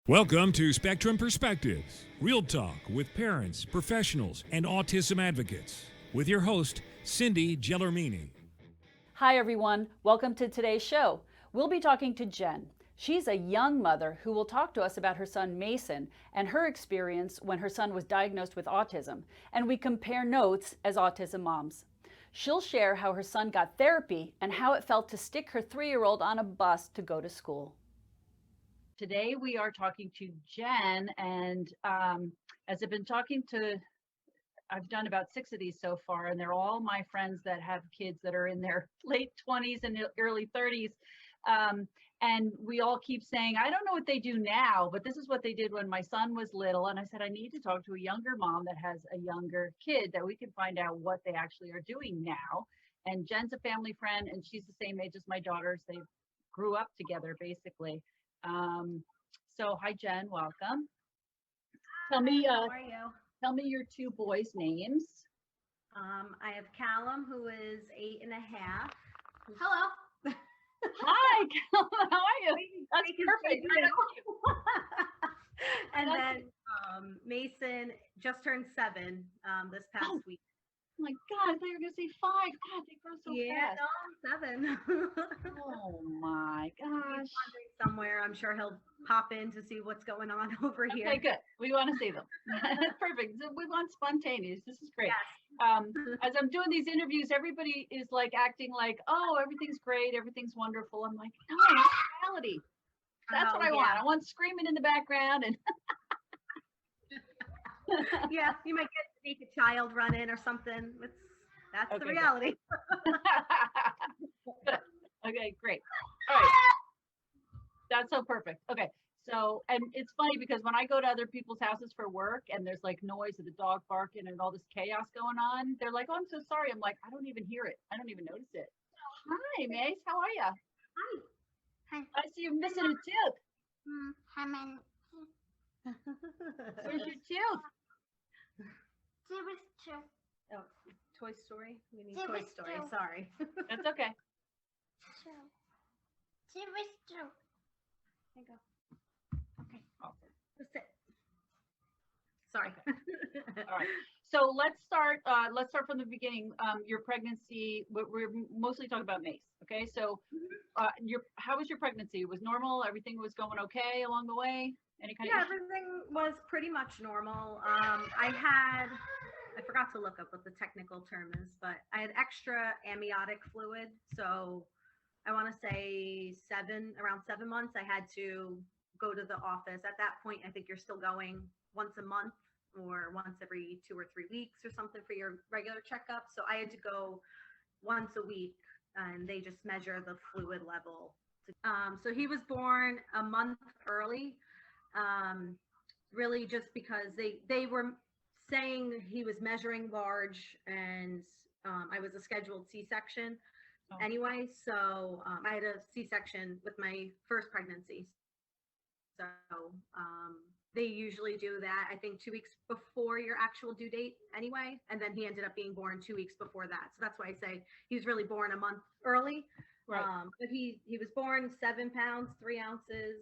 Welcome to Spectrum Perspectives, real talk with parents, professionals, and autism advocates. With your host, Cindy Gellermini. Hi, everyone. Welcome to today's show. We'll be talking to Jen. She's a young mother who will talk to us about her son Mason and her experience when her son was diagnosed with autism, and we compare notes as autism moms. She'll share how her son got therapy and how it felt to stick her 3-year-old on a bus to go to school. Today we are talking to Jen, and as I've been talking to, I've done about 6 of these so far, and they're all my friends that have kids that are in their late 20s and early 30s. And we all keep saying, I don't know what they do now, but this is what they did when my son was little. And I said, I need to talk to a younger mom that has a younger kid that we can find out what they actually are doing now. And Jen's a family friend, and she's the same age as my daughters. They grew up together, basically. So hi, Jen, welcome. Tell me, how are you? Tell me your 2 boys' names. I have Callum, who is 8.5. Hello. Hi, Callum, how are you? That's perfect. And then Mason just turned 7 this past week. Oh my God, I thought you were going to say 5. God, they grow so fast. No, 7. Oh my gosh. He's wandering somewhere. I'm sure he'll pop in to see what's going on over here. Okay, good. We want to see them. Perfect. We want spontaneous. This is great. Yes. As I'm doing these interviews, everybody is like acting like, oh, everything's great, everything's wonderful. I'm like, no, it's reality. That's what I want. I want screaming in the background and yeah, you might get to make a child run in or something. That's okay, the reality. Okay, great. All right. That's so perfect. Okay. So, and it's funny because when I go to other people's houses for work and there's like noise of the dog barking and all this chaos going on, they're like, oh, I'm so sorry. I'm like, I don't even hear it. I don't even notice it. Hi, Mace. How are you? Hi. I see you're missing a tooth. Hi, man. Where's your tooth? Oh, Toy Story? We need There Toy was Story. two. Sorry. That's okay. There you go. Okay. Awesome. Just sit. Sorry. All right. So let's start from the beginning. Your pregnancy, we're mostly talking about Mace. Okay. So how was your pregnancy? It was normal? Everything was going okay along the way? Any kind of issue? Everything was pretty much normal. I forgot to look up what the technical term is, but I had extra amniotic fluid. So I want to say around 7 months, I had to go to the office. At that point, I think you're still going once a month or once every 2 or 3 weeks or something for your regular checkup. So I had to go once a week and they just measure the fluid level. So he was born a month early, really just because they were saying he was measuring large and I was a scheduled C-section. Anyway, so I had a C-section with my first pregnancy. So they usually do that, I think 2 weeks before your actual due date anyway. And then he ended up being born 2 weeks before that. So that's why I say he was really born a month early. Right. But he was born 7 pounds, 3 ounces,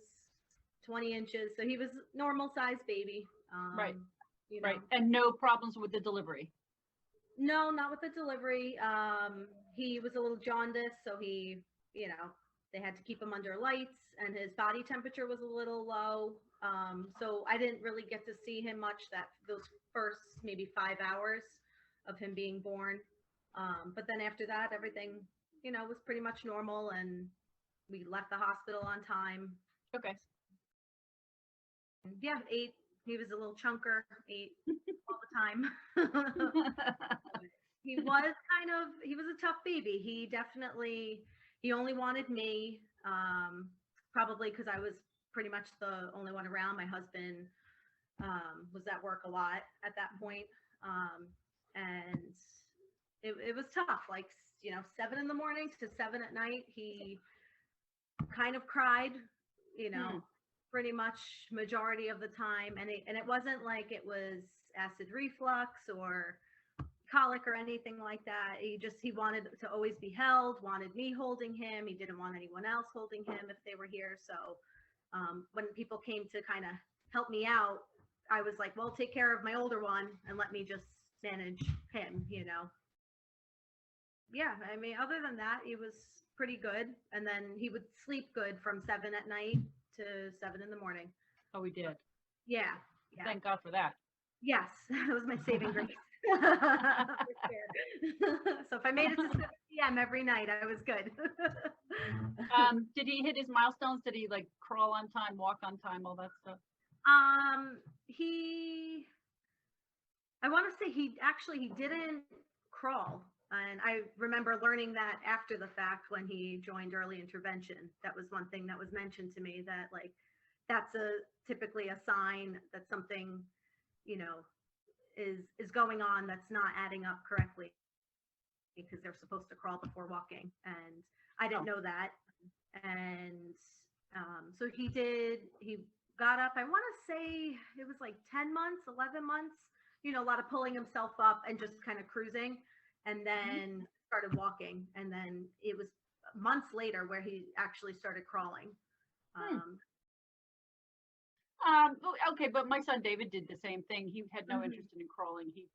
20 inches. So he was normal size baby. Right. You know. Right. And no problems with the delivery. No, not with the delivery. He was a little jaundiced, so he, they had to keep him under lights, and his body temperature was a little low. So I didn't really get to see him much those first maybe 5 hours of him being born. But then after that, everything, was pretty much normal, and we left the hospital on time. Okay. Yeah, he was a little chunker, ate all the time. He was a tough baby. He only wanted me, probably because I was pretty much the only one around. My husband was at work a lot at that point. And it was tough, like, 7 in the morning to 7 at night. He kind of cried, pretty much majority of the time. And it wasn't like it was acid reflux or colic or anything like that. He wanted to always be held, wanted me holding him. He didn't want anyone else holding him if they were here. So When people came to kind of help me out, I was like, well, take care of my older one and let me just manage him, Yeah, I mean, other than that, he was pretty good. And then he would sleep good from 7 at night to 7 in the morning. Oh, we did. Yeah. Yeah. Thank God for that. Yes, that was my saving grace. So if I made it to 7 p.m. every night, I was good. Did he hit his milestones? Did he like crawl on time, walk on time, all that stuff? I want to say he didn't crawl. And I remember learning that after the fact when he joined early intervention. That was one thing that was mentioned to me, that like, that's typically a sign that something, is going on that's not adding up correctly, because they're supposed to crawl before walking. And I didn't know that. And so he got up, I want to say it was like 10 months, 11 months, a lot of pulling himself up and just kind of cruising, and then started walking. And then it was months later where he actually started crawling. Okay, but my son David did the same thing. He had no interest in crawling. He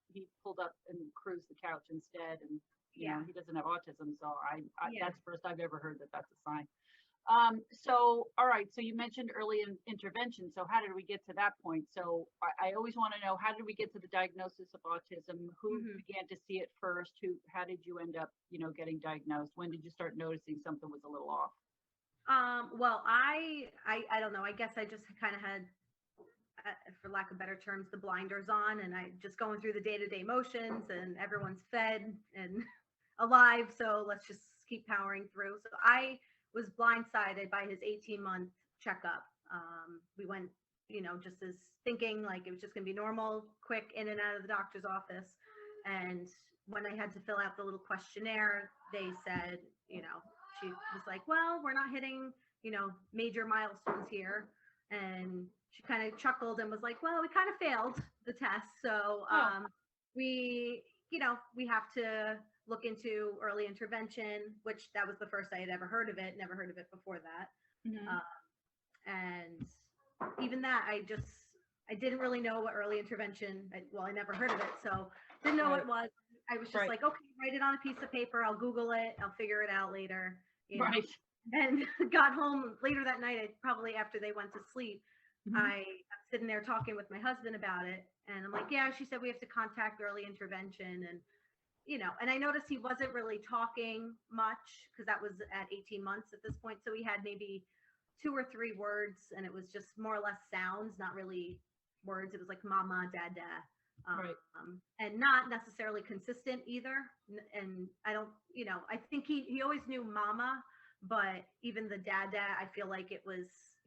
pulled up and cruised the couch instead, and you know, he doesn't have autism, so that's the first I've ever heard that that's a sign. So all right, so you mentioned early intervention. So how did we get to that point? So I always want to know, how did we get to the diagnosis of autism? Who began to see it first? How did you end up, getting diagnosed? When did you start noticing something was a little off? Well, I don't know. I guess I just kind of had, for lack of better terms, the blinders on, and I just going through the day-to-day motions, and everyone's fed and alive. So let's just keep powering through. So I was blindsided by his 18-month checkup. We went, just as thinking like it was just going to be normal, quick in and out of the doctor's office. And when I had to fill out the little questionnaire, they said, she was like, well, we're not hitting, major milestones here. And she kind of chuckled and was like, well, we kind of failed the test. So we have to look into early intervention, which that was the first I had ever heard of it. Never heard of it before that. And even that, I didn't really know what early intervention, I never heard of it. So didn't know what it was. I was just like, okay, write it on a piece of paper. I'll Google it. I'll figure it out later. Right. And got home later that night, probably after they went to sleep. I'm sitting there talking with my husband about it. And I'm like, yeah, she said we have to contact early intervention. And, and I noticed he wasn't really talking much, because that was at 18 months at this point. So he had maybe 2 or 3 words, and it was just more or less sounds, not really words. It was like mama, dada. And not necessarily consistent either. And I don't, I think he always knew mama, but even the dada, I feel like he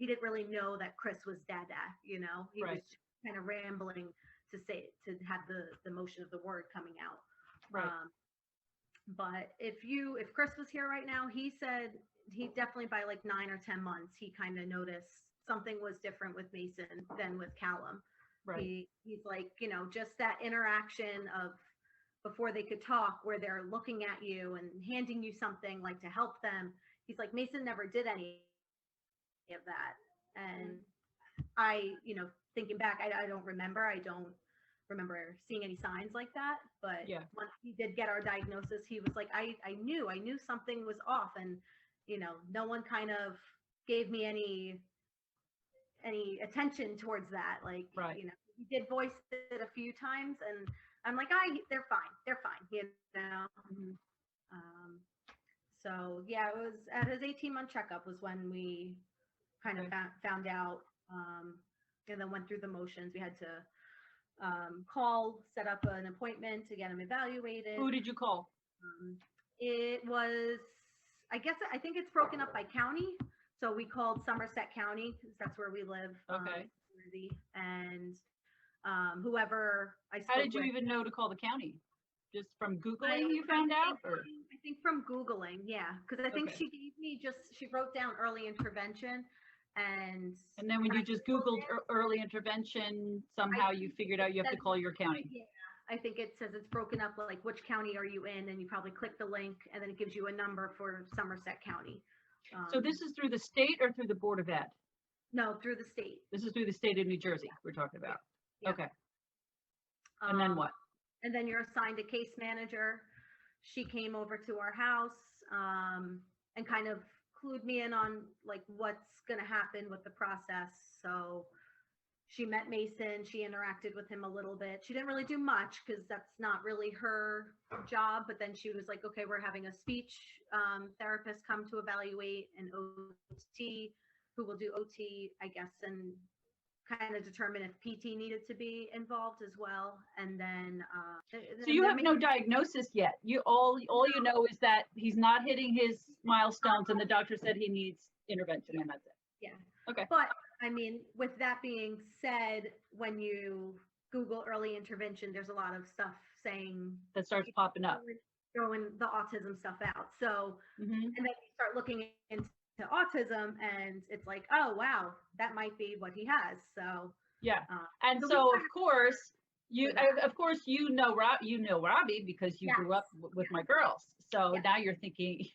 didn't really know that Chris was dada, he was just kind of rambling to have the motion of the word coming out. But if Chris was here right now, he said he definitely by like 9 or 10 months, he kind of noticed something was different with Mason than with Callum. He's like, just that interaction of before they could talk, where they're looking at you and handing you something like to help them. He's like, Mason never did any of that. And I, thinking back, I don't remember. I don't remember seeing any signs like that. But once he did get our diagnosis, he was like, I knew something was off. And, no one kind of gave me any attention towards that. Like, he did voice it a few times, and I'm like, they're fine, So yeah, it was at his 18-month checkup was when we kind of found out, and then went through the motions. We had to set up an appointment to get him evaluated. Who did you call? It was, I think it's broken up by county. So we called Somerset County, because that's where we live. And whoever I spoke with. How did you even know to call the county? Just from Googling you found out? Or? I think from Googling, yeah. Because I think she gave me she wrote down early intervention. And then when you just Googled early intervention, somehow you figured out you have to call your county. Yeah, I think it says it's broken up, like which county are you in? And you probably click the link, and then it gives you a number for Somerset County. So this is through the state or through the Board of Ed? No, through the state. This is through the state of New Jersey we're talking about. Yeah. Okay. And then what? And then you're assigned a case manager. She came over to our house and kind of clued me in on like what's going to happen with the process. So she met Mason. She interacted with him a little bit. She didn't really do much because that's not really her job. But then she was like, okay, we're having a speech therapist come to evaluate, an OT who will do OT, I guess, and kind of determine if PT needed to be involved as well. And then So you have no diagnosis yet. All you know is that he's not hitting his milestones and the doctor said he needs intervention, and that's it. Yeah. Okay. But I mean, with that being said, when you Google early intervention, there's a lot of stuff saying That starts popping up. throwing the autism stuff out. So and then you start looking into autism and it's like, oh wow, that might be what he has. So yeah. And so of course you know Robbie because you grew up with my girls. So now you're thinking,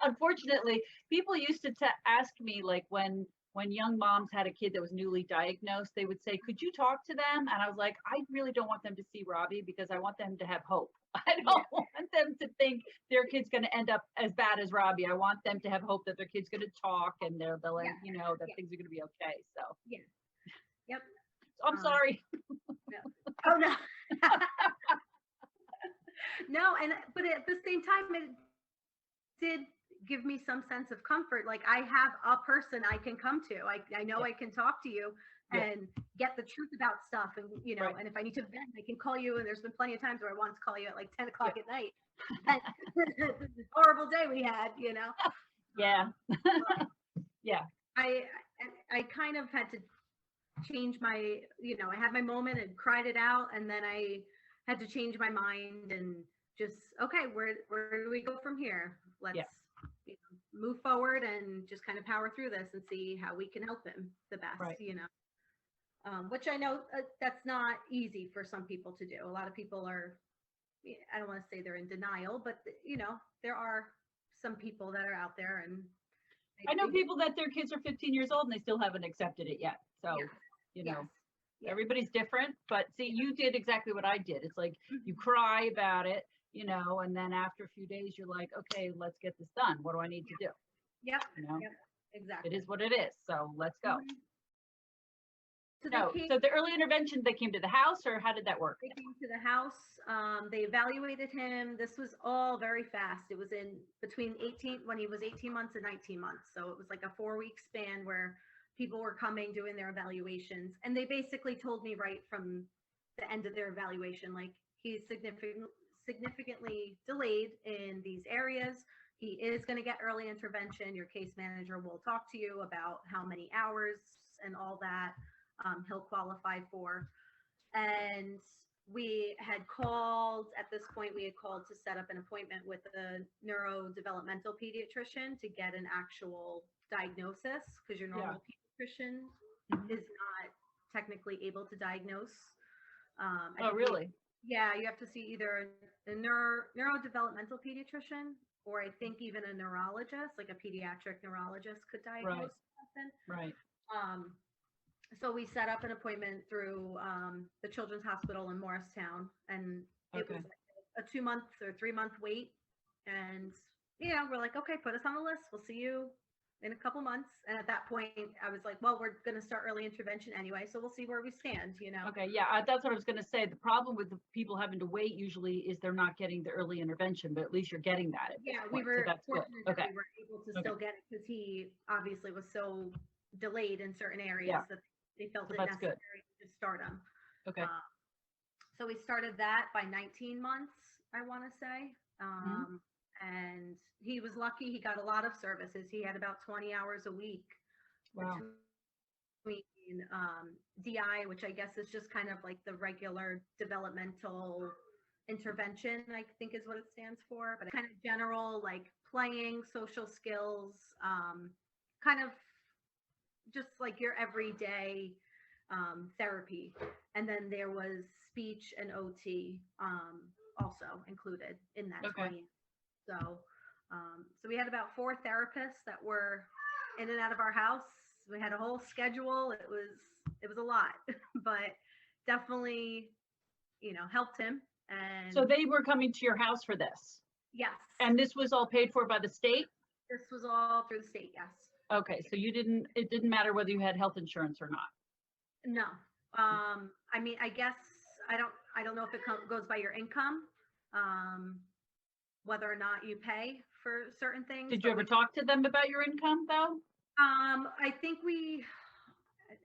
unfortunately, people used to ask me, like, when young moms had a kid that was newly diagnosed, they would say, could you talk to them? And I was like, I really don't want them to see Robbie because I want them to have hope. I don't want them to think their kid's going to end up as bad as Robbie. I want them to have hope that their kid's going to talk and they'll that things are going to be okay. So yep. So I'm sorry. No. Oh no. No, but at the same time, it did give me some sense of comfort. Like I have a person I can come to. I know I can talk to you and get the truth about stuff. And, and if I need to vent, I can call you. And there's been plenty of times where I want to call you at like 10 o'clock at night. This horrible day we had, Yeah. Yeah. I kind of had to change my, I had my moment and cried it out. And then I had to change my mind and just, okay, where do we go from here? Let's move forward and just kind of power through this and see how we can help him the best, which I know that's not easy for some people to do. A lot of people are, I don't want to say they're in denial, but there are some people that are out there. And I know people that their kids are 15 years old and they still haven't accepted it yet. So, everybody's different, but see, you did exactly what I did. It's like you cry about it, and then after a few days, you're like, okay, let's get this done. What do I need to do? Yep. Yep, exactly. It is what it is. So let's go. So, so the early intervention, they came to the house, or how did that work? They came to the house. They evaluated him. This was all very fast. It was when he was 18 months and 19 months. So it was like a 4-week span where people were coming, doing their evaluations. And they basically told me right from the end of their evaluation, like, he's significantly delayed in these areas. He is going to get early intervention. Your case manager will talk to you about how many hours and all that he'll qualify for. And we had called, at this point, to set up an appointment with a neurodevelopmental pediatrician to get an actual diagnosis, because your normal pediatrician is not technically able to diagnose. Really? You have to see either a neurodevelopmental pediatrician, or I think even a neurologist, like a pediatric neurologist could diagnose something. Right. So we set up an appointment through the Children's Hospital in Morristown, and it was like a 2-month or 3-month wait. And we're like, okay, put us on the list. We'll see you in a couple months. And at that point, I was like, well, we're going to start early intervention anyway, so we'll see where we stand. Okay, yeah, that's what I was going to say. The problem with the people having to wait usually is they're not getting the early intervention, but at least you're getting that. We were fortunate that Okay. we were able to still get it, because he obviously was so delayed in certain areas that they felt it necessary to start him. Okay. So we started that by 19 months, I want to say. And he was lucky. He got a lot of services. He had about 20 hours a week. Wow. Between DI, which I guess is just kind of like the regular developmental intervention, I think is what it stands for, but kind of general, like playing, social skills, kind of just like your everyday therapy. And then there was speech and OT also included in that 20. So we had about 4 therapists that were in and out of our house we had a whole schedule. It was a lot, but definitely, helped him. And So they were coming to your house for this, yes, and this was all paid for by the state? this was all through the state. Yes. Okay, so it didn't matter whether you had health insurance or not. No. I mean, I guess I don't know if it goes by your income, whether or not you pay for certain things. Did you ever talk to them about your income though? I think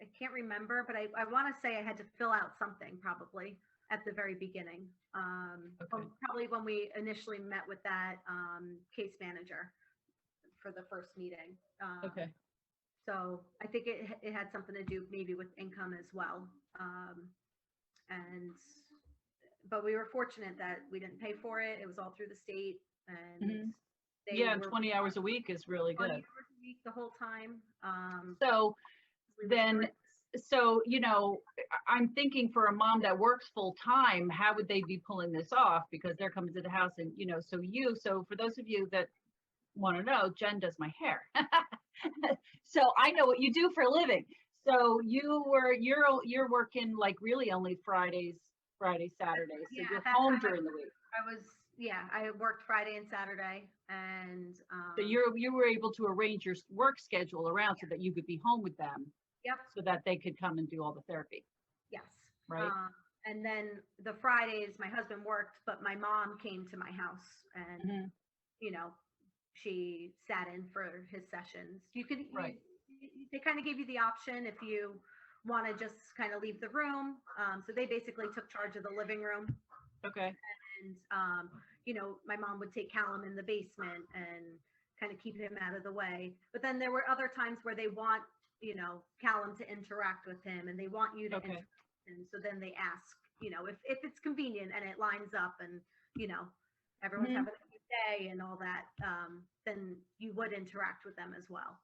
I can't remember, but I want to say I had to fill out something probably at the very beginning. Okay. Probably when we initially met with that case manager for the first meeting. Okay. So I think it had something to do maybe with income as well. But we were fortunate that we didn't pay for it. It was all through the state, and Yeah, 20 hours a week is really 20 good. hours a week the whole time. So we were then, short. so, I'm thinking for a mom that works full time, how would they be pulling this off? Because they're coming to the house and, so for those of you that want to know, Jen does my hair. So I know what you do for a living. So you're working like really only Fridays, Saturdays. So Yeah, you're at that home time during the week. I worked Friday and Saturday, and So you were able to arrange your work schedule around so that you could be home with them. Yep. So that they could come and do all the therapy. Yes. Right. And then the Fridays my husband worked, but my mom came to my house, and she sat in for his sessions. Right. They kind of gave you the option if you want to just kind of leave the room. So they basically took charge of the living room. Okay. And my mom would take Callum in the basement and kind of keep him out of the way. But then there were other times where they want Callum to interact with him, and they want you to interact. And so then they ask, if it's convenient and it lines up, and everyone's having a good day and all that, then you would interact with them as well.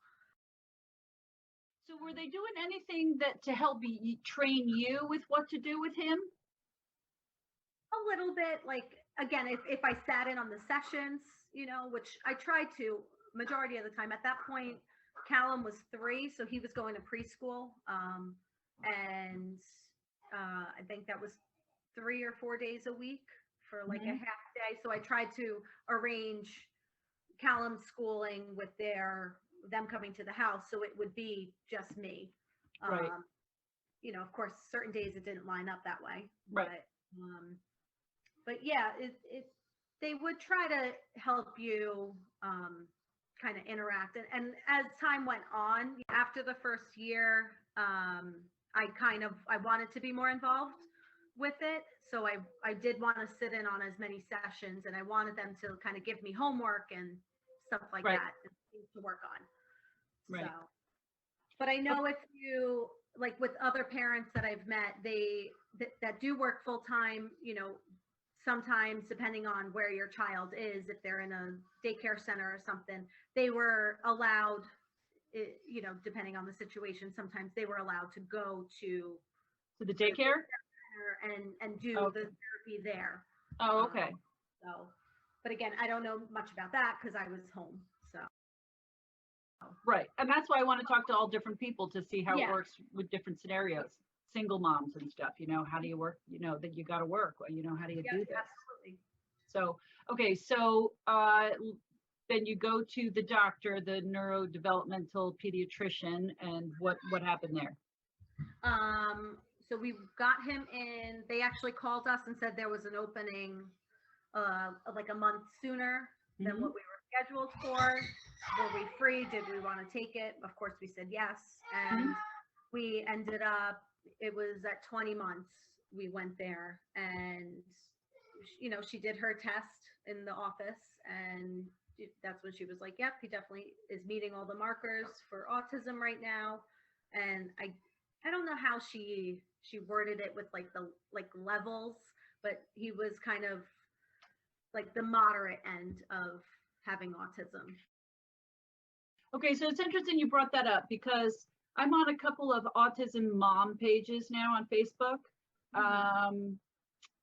So were they doing anything to help train you with what to do with him? A little bit, like, again, if I sat in on the sessions, which I tried to majority of the time. At that point, Callum was 3, so he was going to preschool. And I think that was 3 or 4 days a week for like a half day. So I tried to arrange Callum's schooling with them coming to the house, so it would be just me. Right. Of course, certain days it didn't line up that way. Right. But yeah, they would try to help you kind of interact. And as time went on, after the first year, I wanted to be more involved with it. So I did want to sit in on as many sessions, and I wanted them to kind of give me homework and stuff like that and things to work on. Right. So, but I know if you, like with other parents that I've met, that do work full time, sometimes depending on where your child is, if they're in a daycare center or something, they were allowed, depending on the situation, sometimes they were allowed to go to the daycare and do the therapy there. Oh, okay. So, but again, I don't know much about that because I was home. So. Right. And that's why I want to talk to all different people to see how it works with different scenarios. Single moms and stuff, how do you work, that you got to work, how do you do this? Absolutely. So, okay. So, then you go to the doctor, the neurodevelopmental pediatrician, and what happened there? So we got him in, they actually called us and said there was an opening, like a month sooner than what we were scheduled for. Were we free? Did we want to take it? Of course we said yes. And we ended up, it was at 20 months we went there, and she did her test in the office, and that's when she was like, yep, he definitely is meeting all the markers for autism right now. And I don't know how she worded it with like the levels, but he was kind of like the moderate end of having autism. Okay, so it's interesting you brought that up because I'm on a couple of autism mom pages now on Facebook.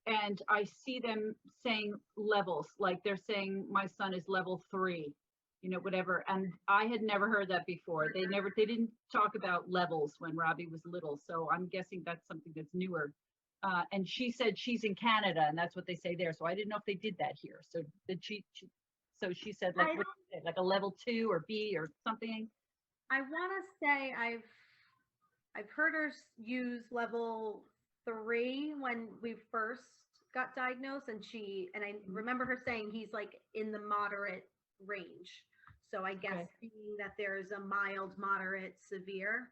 And I see them saying levels, like they're saying my son is level 3 whatever. And I had never heard that before. They didn't talk about levels when Robbie was little. So I'm guessing that's something that's newer. And she said she's in Canada, and that's what they say there. So I didn't know if they did that here. So did so she said like, what did she say, like a level 2 or B or something. I want to say I've heard her use level 3 when we first got diagnosed, and I remember her saying he's like in the moderate range. So I guess being that there's a mild, moderate, severe,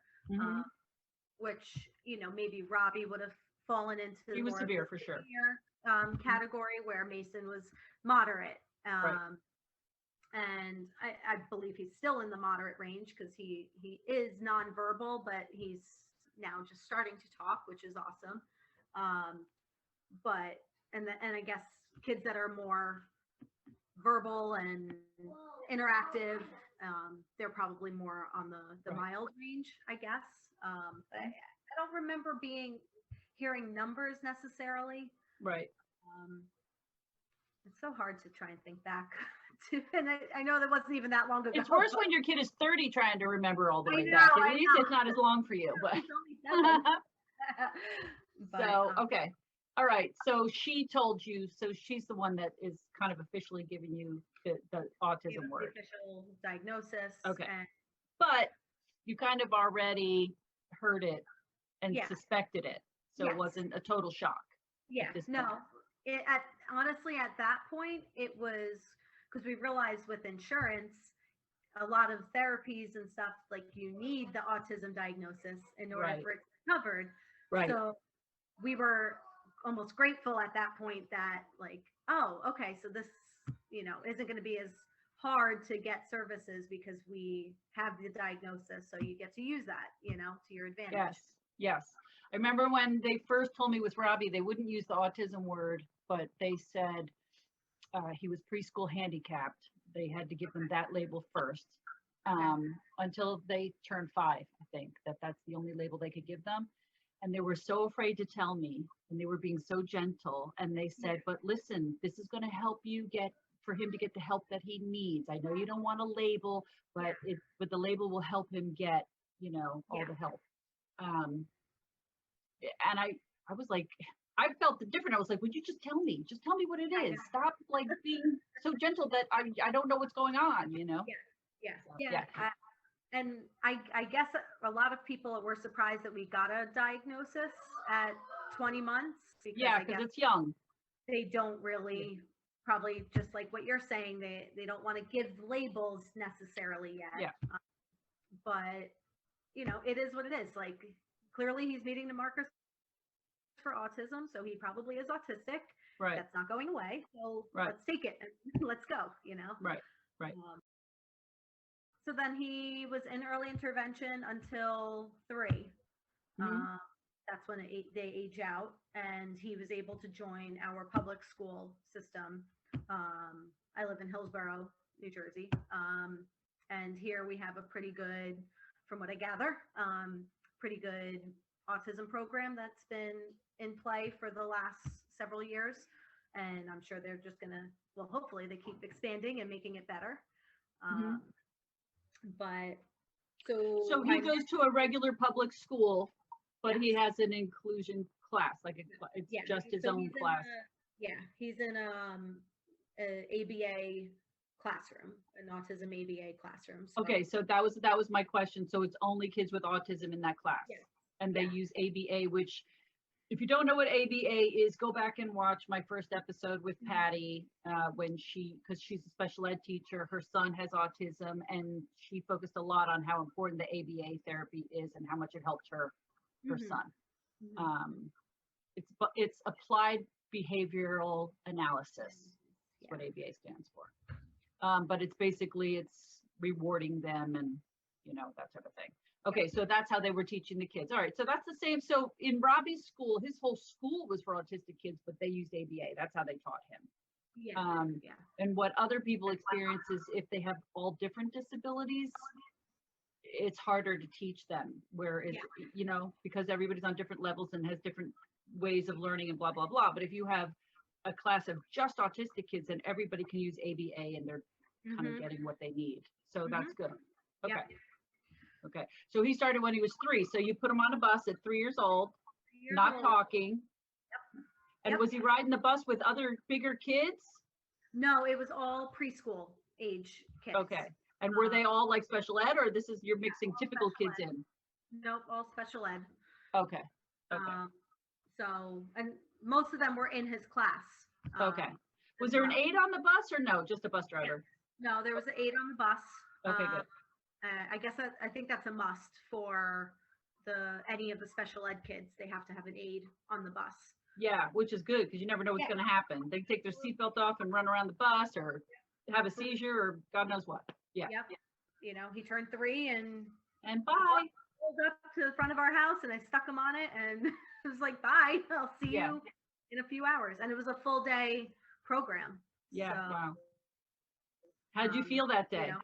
which maybe Robbie would have fallen into He was more severe for sure. Category, where Mason was moderate. Right. And I believe he's still in the moderate range because he is nonverbal, but he's now just starting to talk, which is awesome. But I guess kids that are more verbal and interactive, they're probably more on the mild range, I guess. But I don't remember hearing numbers necessarily. Right. It's so hard to try and think back to, and I know that wasn't even that long ago. It's worse when your kid is 30 trying to remember all the way back. At least it's not as long for you, but. So, okay. All right. So she told you, so she's the one that is kind of officially giving you the autism word. The official diagnosis. Okay. And but you kind of already heard it and suspected it. So it wasn't a total shock. Yeah. No. Honestly, at that point, it was because we realized with insurance, a lot of therapies and stuff, like you need the autism diagnosis in order for it to be covered. Right. So we were almost grateful at that point that like, oh, okay, so this, isn't going to be as hard to get services because we have the diagnosis. So you get to use that, to your advantage. Yes. Yes. I remember when they first told me with Robbie, they wouldn't use the autism word, but they said he was preschool handicapped. They had to give them that label first until they turned 5, I think, that's the only label they could give them. And they were so afraid to tell me, and they were being so gentle. And they said, but listen, this is going to help you for him to get the help that he needs. I know you don't want a label, but the label will help him get, all the help. And I was like, I felt different. I was like, would you just tell me? Just tell me what it is. Stop like being so gentle that I don't know what's going on, Yeah. And I guess a lot of people were surprised that we got a diagnosis at 20 months. Because it's young. They don't really, probably just like what you're saying, they don't want to give labels necessarily yet. Yeah. But, it is what it is. Like, clearly he's meeting the markers for autism, so he probably is autistic. Right. That's not going away. So let's take it and let's go, Right. Right. So then he was in early intervention until 3. That's when they age out, and he was able to join our public school system. I live in Hillsborough, New Jersey. And here we have a pretty good, from what I gather, pretty good autism program that's been in play for the last several years. And I'm sure they're just going to, hopefully they keep expanding and making it better. But so he goes to a regular public school, but he has an inclusion class, like it's just his own class. He's in a ABA classroom, an autism ABA classroom. So. Okay, so that was my question. So it's only kids with autism in that class, and they use ABA, which, if you don't know what ABA is, go back and watch my first episode with Patty because she's a special ed teacher. Her son has autism, and she focused a lot on how important the ABA therapy is and how much it helped her son. It's applied behavioral analysis. Is what ABA stands for. But it's rewarding them and that type of thing. Okay, so that's how they were teaching the kids. All right, so that's the same. So in Robbie's school, his whole school was for autistic kids, but they used ABA. That's how they taught him. And what other people experience is if they have all different disabilities, it's harder to teach them. Whereas, because everybody's on different levels and has different ways of learning and blah, blah, blah. But if you have a class of just autistic kids, then everybody can use ABA and they're kind of Mhm. getting what they need. So Mhm. that's good. Okay. Yep. Okay. So he started when he was 3. So you put him on a bus at 3 years old, 3 years not old. talking. And Yep. was he riding the bus with other bigger kids? No, it was all preschool age kids. Okay. And were they all like special ed, or this is you're mixing typical kids in? Nope, all special ed. Okay. Okay. So, and most of them were in his class. Okay. Was as there an well. aide on the bus or no? Just a bus driver? No, there was an aide on the bus. Okay, good. I guess I think that's a must for any of the special ed kids. They have to have an aide on the bus. Yeah, which is good because you never know what's Yeah. going to happen. They take their seatbelt off and run around the bus or have a seizure or God knows what. Yeah. Yep. You know, he turned 3 and Bye. pulled up to the front of our house and I stuck him on it and it was like, bye, I'll see Yeah. you in a few hours. And it was a full day program. Yeah. So, Wow. How did you feel that day? you know.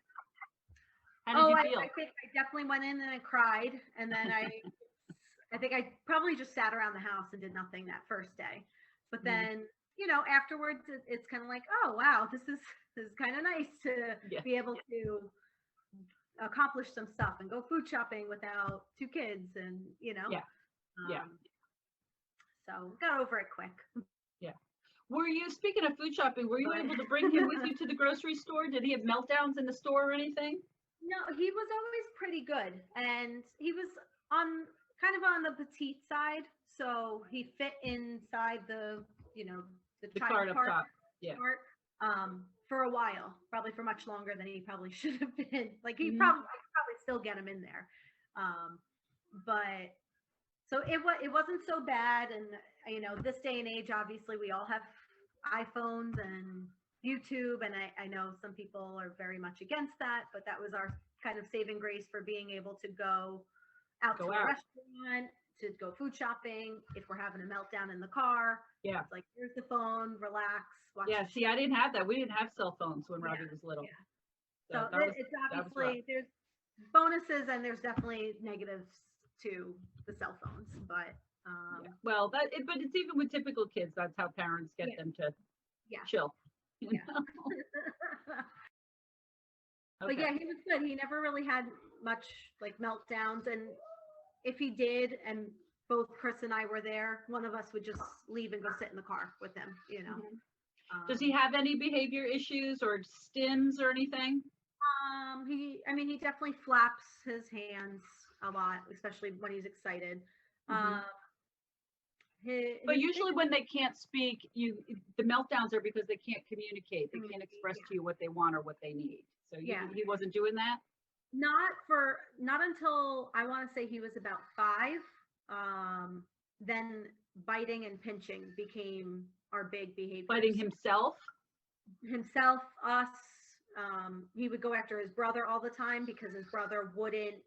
How did you feel? I think I definitely went in and I cried. And then I think I probably just sat around the house and did nothing that first day. But then, you know, afterwards, it's kind of like, oh, wow, this is kind of nice to be able to accomplish some stuff and go food shopping without 2 kids and, you know. Yeah. So got over it quick. Yeah. Were you, speaking of food shopping, were you able to bring him with you to the grocery store? Did he have meltdowns in the store or anything? No, he was always pretty good. And he was kind of on the petite side. So he fit inside the, you know, the The child cart up part, top. Yeah. for a while, probably for much longer than he probably should have been. Like he Mhm. probably still get him in there. But so it wasn't so bad. And you know, this day and age, obviously we all have iPhones and YouTube, and I know some people are very much against that, but that was our kind of saving grace for being able to go out to a restaurant, to go food shopping. If we're having a meltdown in the car, Yeah. it's like, here's the phone, relax, watch. Yeah. See, I didn't have that. We didn't have cell phones when Robbie was little. Yeah. So it's obviously there's bonuses and there's definitely negatives to the cell phones, but well, but it's even with typical kids. That's how parents get them to chill. You know? But yeah, he was good. He never really had much like meltdowns, and if he did, and both Chris and I were there, one of us would just leave and go sit in the car with him. You know. Does he have any behavior issues or stims or anything? He definitely flaps his hands a lot, especially when he's excited. But usually when they can't speak, the meltdowns are because they can't communicate. They can't express to you what they want or what they need. So he wasn't doing that? Not until I want to say he was about 5. Then biting and pinching became our big behavior. Biting himself, us. He would go after his brother all the time because his brother wouldn't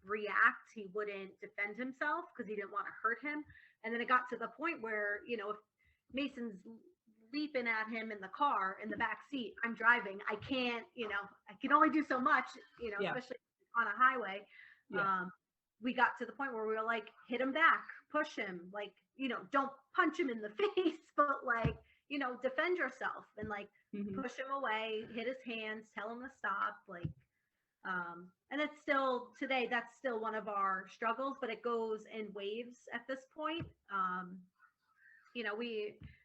react. He wouldn't defend himself because he didn't want to hurt him. And then it got to the point where, you know, if Mason's leaping at him in the car, in the back seat, I'm driving, I can't, you know, I can only do so much, you know, especially on a highway. We got to the point where we were like, hit him back, push him, like, you know, don't punch him in the face, but like, you know, defend yourself and like push him away, hit his hands, tell him to stop, like, and it's still today, that's still one of our struggles, but it goes in waves at this point. You know,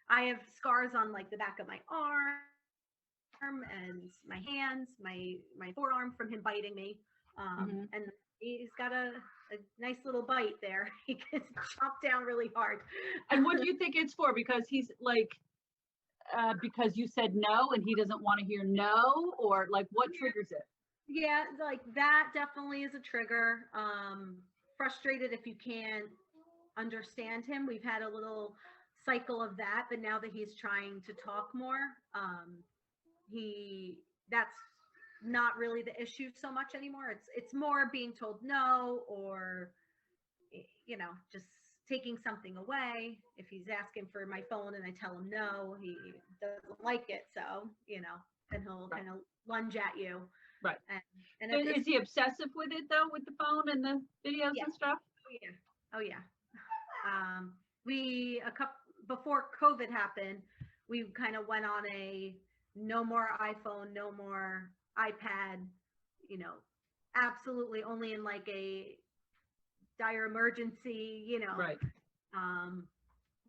I have scars on like the back of my arm and my hands, my forearm from him biting me. And he's got a nice little bite there. He gets chopped down really hard. And what do you think it's for? Because he's like, because you said no and he doesn't want to hear no, or like what triggers it? Yeah, like that definitely is a trigger. Frustrated if you can't understand him. We've had a little cycle of that, but now that he's trying to talk more, that's not really the issue so much anymore. It's more being told no, or you know, just taking something away. If he's asking for my phone and I tell him no, he doesn't like it, so you know, and he'll kind of lunge at you. Right. And is he obsessive with it though, with the phone and the videos and stuff? Oh yeah. before COVID happened, we kind of went on no more iPhone, no more iPad, you know, absolutely only in like a dire emergency, you know, Right.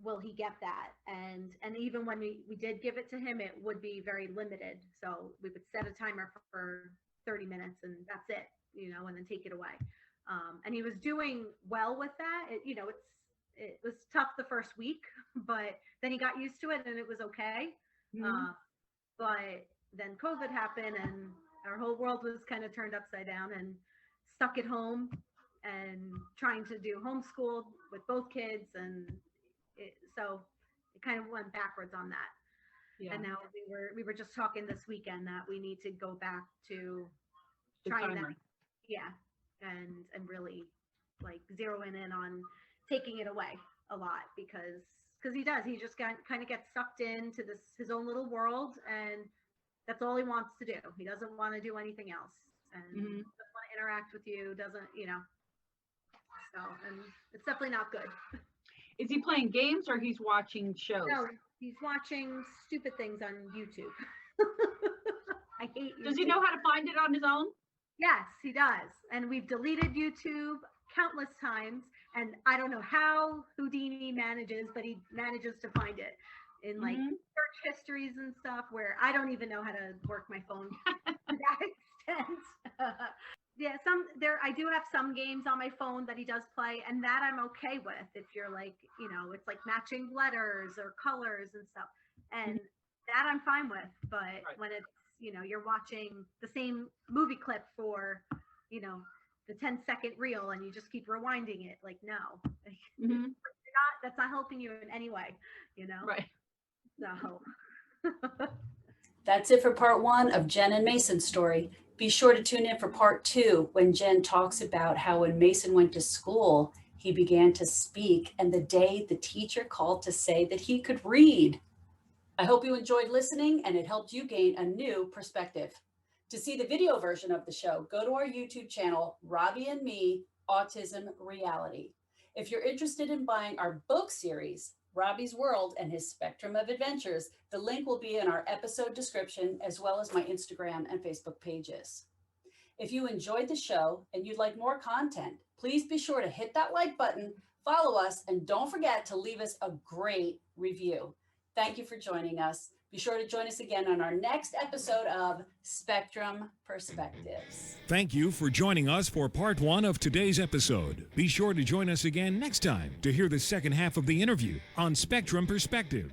will he get that. And even when we did give it to him, it would be very limited. So we would set a timer for 30 minutes and that's it, you know, and then take it away. And he was doing well with that. It, you know, it was tough the first week, but then he got used to it and it was okay. Mhm. But then COVID happened and our whole world was kind of turned upside down and stuck at home and trying to do homeschool with both kids. And so it kind of went backwards on that. Yeah. And now we were just talking this weekend that we need to go back to The trying timer. that. Yeah. And really like zeroing in on taking it away a lot because he just kind of gets sucked into his own little world and that's all he wants to do. He doesn't want to do anything else and doesn't want to interact with you, doesn't, you know. So, and it's definitely not good. Is he playing games or he's watching shows? No, he's watching stupid things on YouTube. I hate YouTube. Does he know how to find it on his own? Yes, he does. And we've deleted YouTube countless times. And I don't know how Houdini manages, but he manages to find it in like search histories and stuff where I don't even know how to work my phone to that extent. Yeah, I do have some games on my phone that he does play, and that I'm okay with. If you're like, you know, it's like matching letters or colors and stuff, and that I'm fine with. But when it's, you know, you're watching the same movie clip for, you know, the 10-second reel, and you just keep rewinding it, like no, that's not helping you in any way, you know. Right. So. That's it for part 1 of Jen and Mason's story. Be sure to tune in for part 2 when Jen talks about how when Mason went to school, he began to speak, and the day the teacher called to say that he could read. I hope you enjoyed listening and it helped you gain a new perspective. To see the video version of the show, go to our YouTube channel, Robbie and Me, Autism Reality. If you're interested in buying our book series, Robbie's World and His Spectrum of Adventures, the link will be in our episode description, as well as my Instagram and Facebook pages. If you enjoyed the show and you'd like more content, please be sure to hit that like button, follow us, and don't forget to leave us a great review. Thank you for joining us. Be sure to join us again on our next episode of Spectrum Perspectives. Thank you for joining us for part 1 of today's episode. Be sure to join us again next time to hear the second half of the interview on Spectrum Perspectives.